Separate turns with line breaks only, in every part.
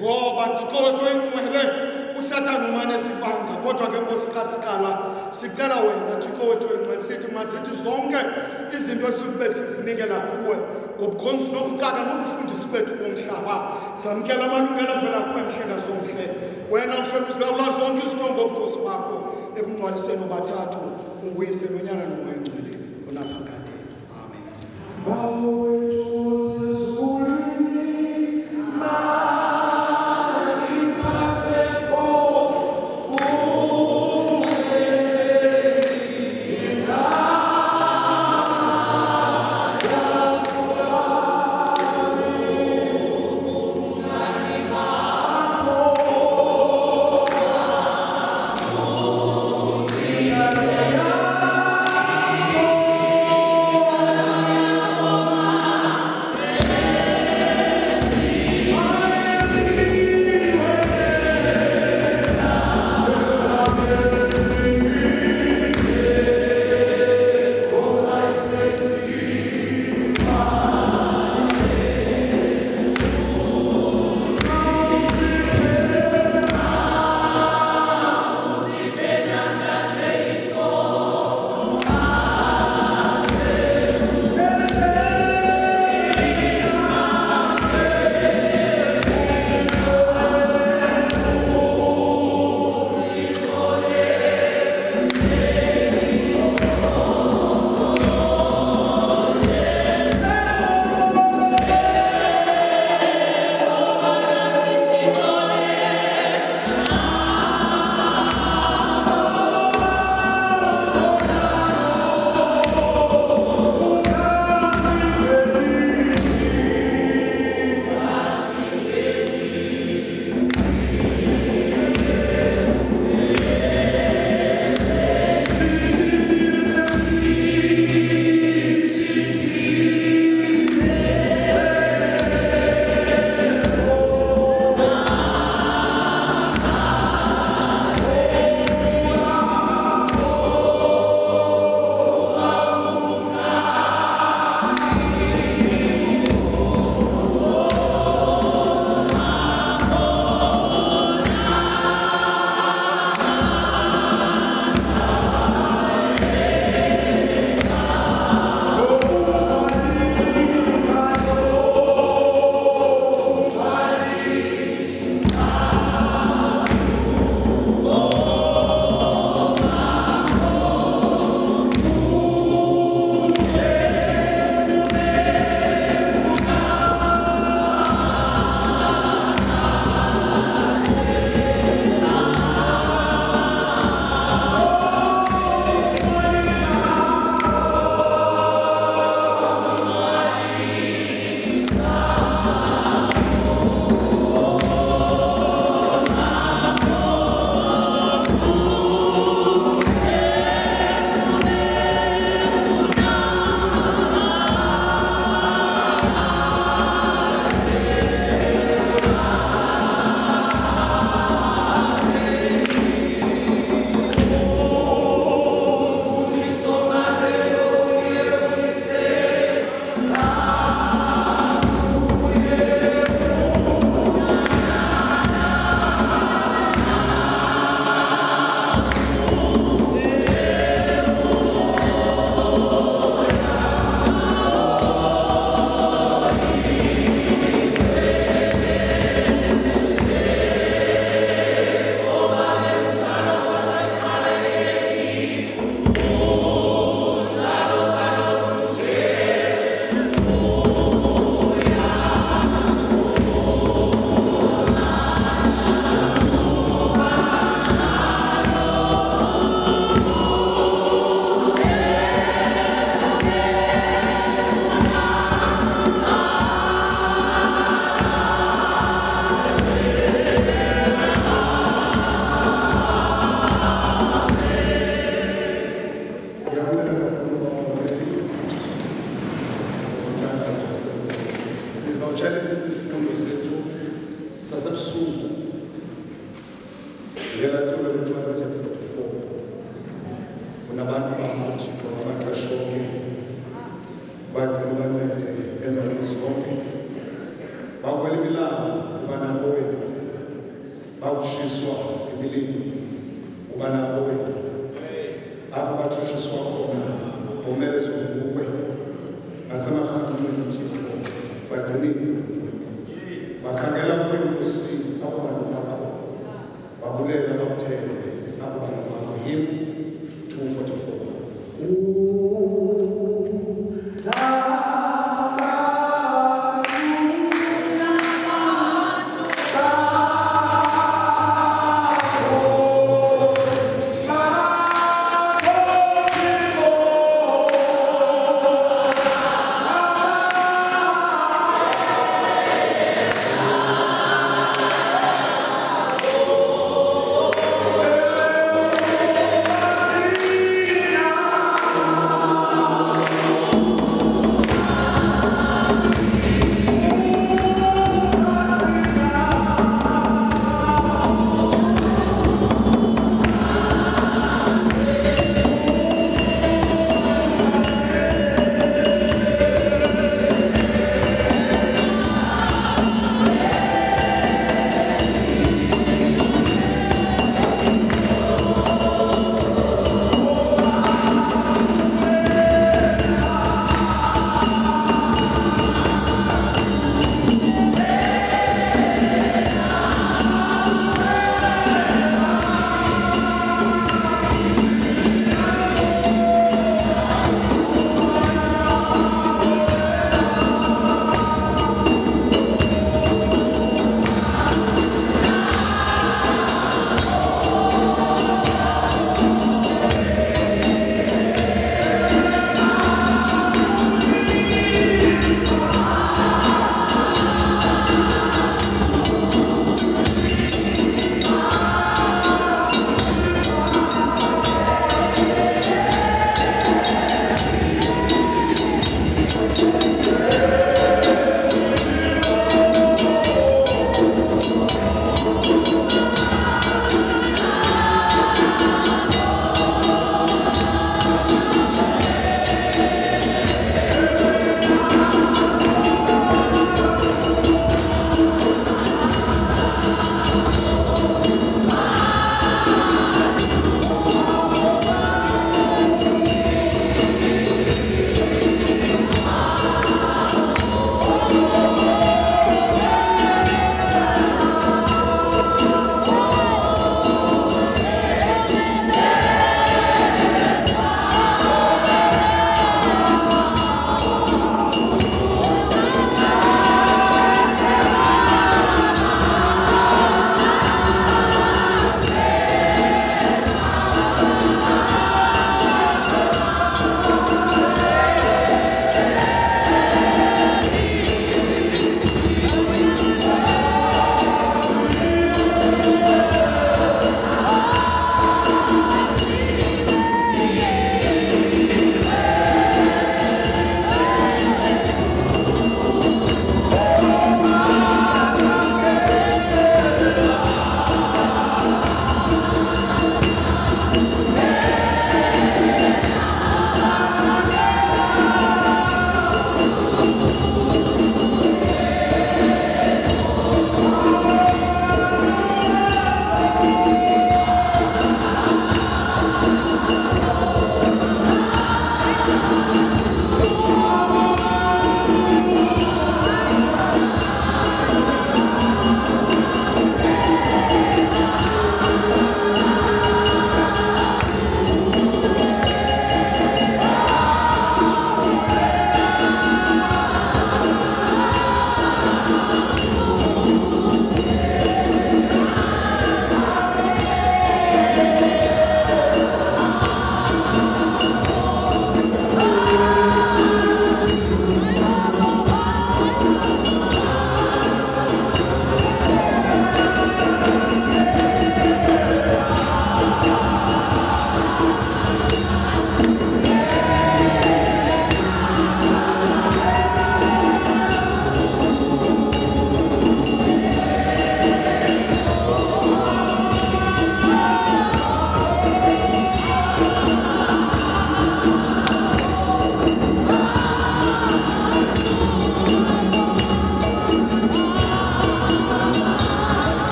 ngoba Thixo ingcwele uSathane umane sibanga kodwa ke Nkosi kaSikala sicela wena Thixo wethu ingcwele sithi masithi zonke izinto esikube sizinikela kuwe ngobukhonzi nokuqaka nobufundisi bethu bomhlaba samkela amalungelo avela kuwe Mhlekazi omhle wena uhleli uzilawula zonke izinto ngobukhosi bakho ebungcwaliseni obathathu unguyise nonyana nomoya ingcwele onaphakade amen.
kunabantu bathixo ngamaxesha onke bacela ubancede endaweni zonke bakwela imilambo kuba nako wenu awushiswa emililo uba nabo wena apho batshutshiswa khona omelezwe nguwe nasemahantweni Thixo bagcinile bakhangela kuwe Nkosi abo bantu bakho babulela bakuthembe abo bantu bakho. Hymn 244.
Amen.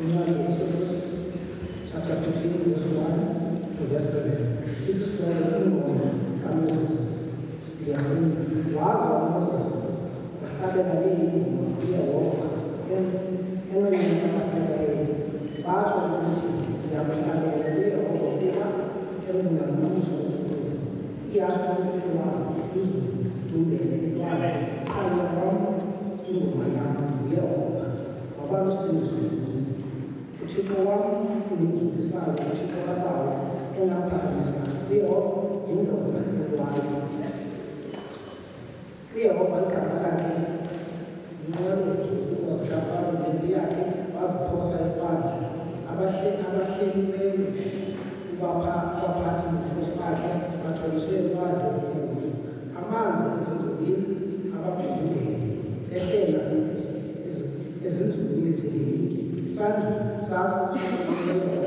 incwadi Exodus chapter 15 verse 1 to verse 7. Sithi sibona ingoma kaMoses. Waza uMoses wahlabela leyingoma kuYehova enqeneni labaseBrayeli. Batsho ukuthi ngiyamhlabela kuYehova kuba engunamusa uNkulunkulu. Iyasho uNkulunkulu wami izulu lungene kwami. Khanya kwami ingoma yami nguYehova. Ngoba isithembiso uThixo wami ungimzulisayo, uThixo kaBaba ongaphakamisa. uYehova yindoda enkulu. uYehova igama lakhe inqwelo zokuba zikafaro nempi yakhe waziphosa epandla. Abahlelileyo kubaphathi bokhosi bakhe bajoliswe elwandle olukhulu. Amanzi enzonzobile ababhekile ehlela ezinzulwini zelilike. Isandla sakho sokunqumela